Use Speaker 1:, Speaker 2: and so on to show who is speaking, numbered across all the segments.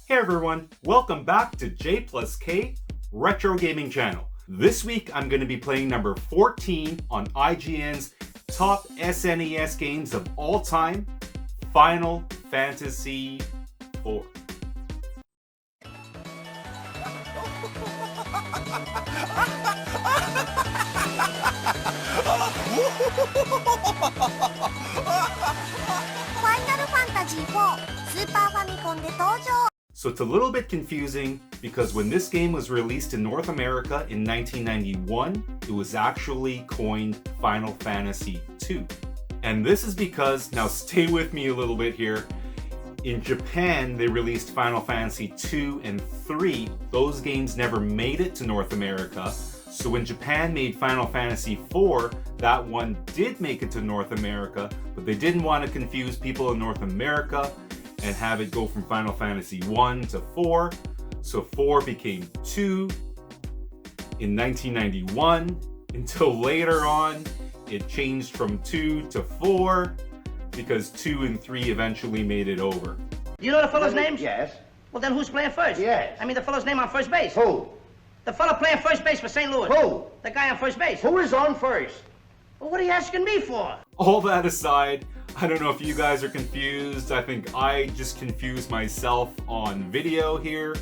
Speaker 1: Hey everyone, welcome back to J plus K Retro Gaming Channel. This week I'm going to be playing number 14 on IGN's top SNES games of all time, Final Fantasy IV.
Speaker 2: Final Fantasy IV スーパーファミコンで登場
Speaker 1: So it's a little bit confusing because when this game was released in North America in 1991, it was actually coined Final Fantasy II. And this is because, now stay with me a little bit here, in Japan they released Final Fantasy II and III. Those games never made it to North America. So when Japan made Final Fantasy IV, that one did make it to North America, but they didn't want to confuse people in North America and have it go from Final Fantasy 1 to 4. So 4 became 2 in 1991 until later on it changed from 2 to 4 because 2 and 3 eventually made it over.
Speaker 3: You know the fellow's name?
Speaker 4: Yes.
Speaker 3: Well, then who's playing first?
Speaker 4: Yes.
Speaker 3: I mean the fellow's name on first base.
Speaker 4: Who?
Speaker 3: The fellow playing first base for St. Louis.
Speaker 4: Who?
Speaker 3: The guy on first base.
Speaker 4: Who is on first?
Speaker 3: Well, what are you asking me for?
Speaker 1: All that aside, I don't know if you guys are confused. I think I just confused myself on video here.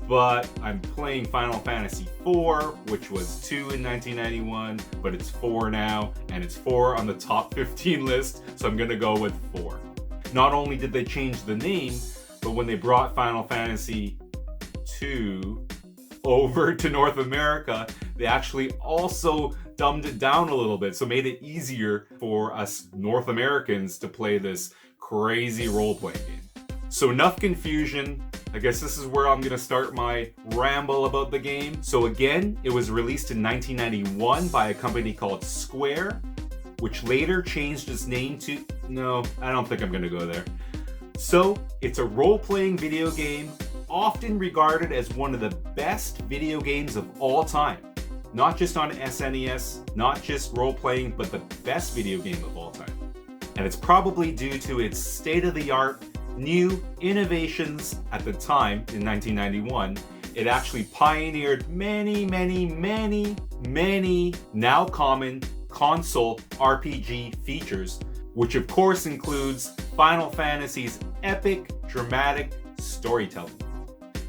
Speaker 1: But I'm playing Final Fantasy IV, which was 2 in 1991, but it's 4 now, and it's 4 on the top 15 list, so I'm gonna go with 4. Not only did they change the name, but when they brought Final Fantasy II over to North America, they actually also dumbed it down a little bit, so made it easier for us North Americans to play this crazy role-playing game. So enough confusion. I guess this is where I'm going to start my ramble about the game. So again, it was released in 1991 by a company called Square, which later changed its name to... No, I don't think I'm going to go there. So it's a role-playing video game, often regarded as one of the best video games of all time. Not just on SNES, not just role-playing, but the best video game of all time. And it's probably due to its state-of-the-art new innovations at the time in 1991. It actually pioneered many now common console RPG features, which of course includes Final Fantasy's epic dramatic storytelling.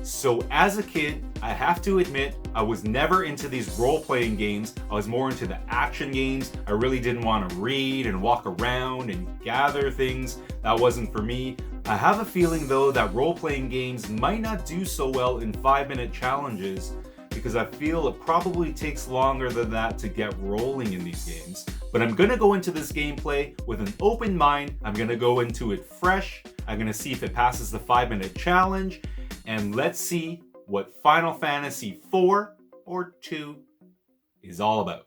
Speaker 1: So as a kid, I have to admit, I was never into these role-playing games. I was more into the action games. I really didn't want to read and walk around and gather things. That wasn't for me. I have a feeling though that role-playing games might not do so well in 5-minute challenges because I feel it probably takes longer than that to get rolling in these games. But I'm gonna go into this gameplay with an open mind. I'm gonna go into it fresh. I'm gonna see if it passes the 5-minute challenge. And let's see what Final Fantasy IV or II is all about.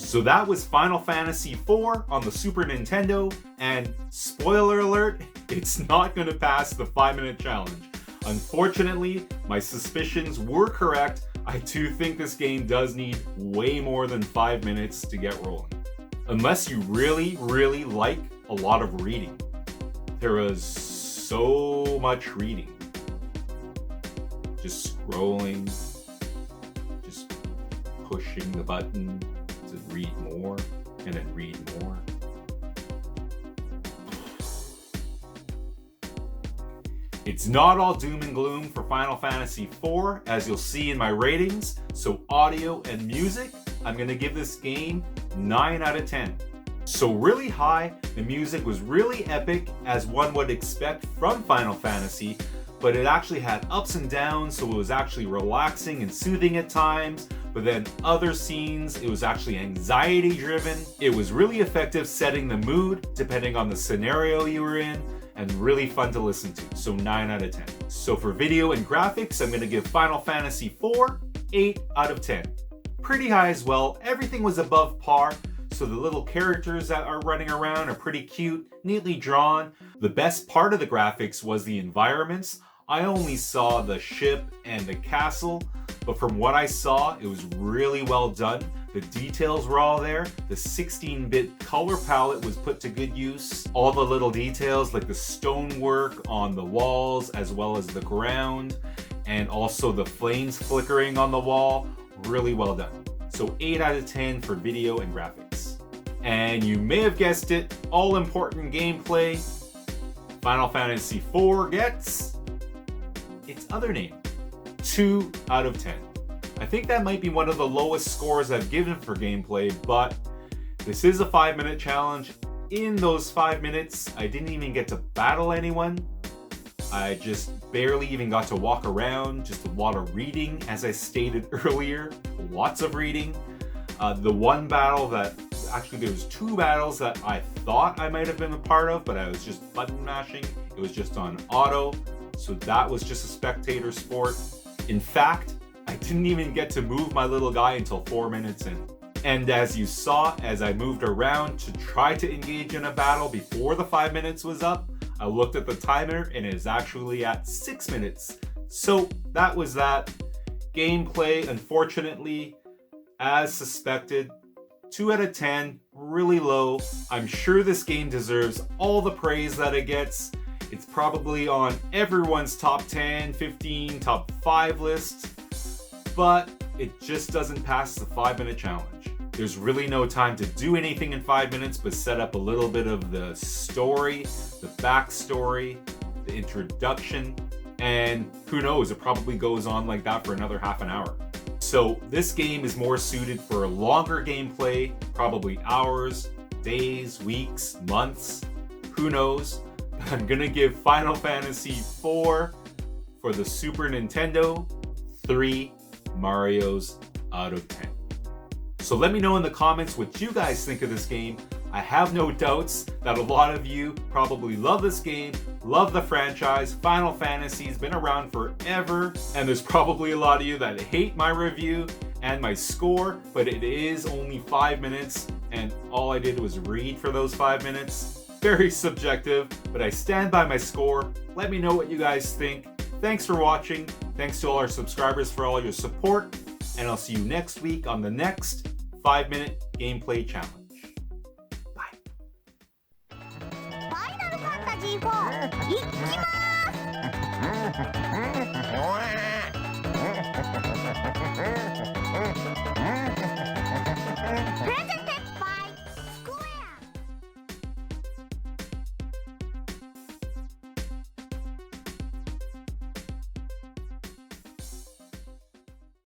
Speaker 1: So that was Final Fantasy IV on the Super Nintendo, and spoiler alert, it's not going to pass the 5-minute challenge. Unfortunately, my suspicions were correct. I do think this game does need way more than 5 minutes to get rolling. Unless you really, really like a lot of reading. There was so much reading. Just scrolling, just pushing the button to read more, and then read more. It's not all doom and gloom for Final Fantasy IV, as you'll see in my ratings. So audio and music, I'm gonna give this game 9 out of 10. So really high, the music was really epic, as one would expect from Final Fantasy, but it actually had ups and downs, so it was actually relaxing and soothing at times. But then other scenes, it was actually anxiety driven. It was really effective setting the mood, depending on the scenario you were in, and really fun to listen to, so 9 out of 10. So for video and graphics, I'm gonna give Final Fantasy IV 8 out of 10. Pretty high as well, everything was above par, so the little characters that are running around are pretty cute, neatly drawn. The best part of the graphics was the environments. I only saw the ship and the castle, but from what I saw, it was really well done. The details were all there. The 16-bit color palette was put to good use. All the little details like the stonework on the walls as well as the ground, and also the flames flickering on the wall, really well done. So 8 out of 10 for video and graphics. And you may have guessed it, all-important gameplay. Final Fantasy IV gets its other name, 2 out of 10. I think that might be one of the lowest scores I've given for gameplay, but this is a 5-minute challenge. In those 5 minutes, I didn't even get to battle anyone. I just barely even got to walk around, just a lot of reading, as I stated earlier, lots of reading. The one battle that, actually there was 2 battles that I thought I might have been a part of, but I was just button mashing. It was just on auto, so that was just a spectator sport. In fact, I didn't even get to move my little guy until 4 minutes in. And as you saw, as I moved around to try to engage in a battle before the 5 minutes was up, I looked at the timer and it is actually at 6 minutes. So that was that. Gameplay, unfortunately, as suspected, 2 out of 10, really low. I'm sure this game deserves all the praise that it gets. It's probably on everyone's top 10, 15, top 5 lists, but it just doesn't pass the 5-minute challenge. There's really no time to do anything in 5 minutes but set up a little bit of the story, the backstory, the introduction, and who knows, it probably goes on like that for another half an hour. So this game is more suited for a longer gameplay, probably hours, days, weeks, months, who knows. But I'm gonna give Final Fantasy IV for the Super Nintendo 3 Marios out of 10. So let me know in the comments what you guys think of this game. I have no doubts that a lot of you probably love this game, love the franchise. Final Fantasy's been around forever, and there's probably a lot of you that hate my review and my score, but it is only 5 minutes, and all I did was read for those 5 minutes. Very subjective, but I stand by my score. Let me know what you guys think. Thanks for watching. Thanks to all our subscribers for all your support, and I'll see you next week on the next 5-minute gameplay challenge. Bye.
Speaker 2: Final Fantasy IV いきますプレゼント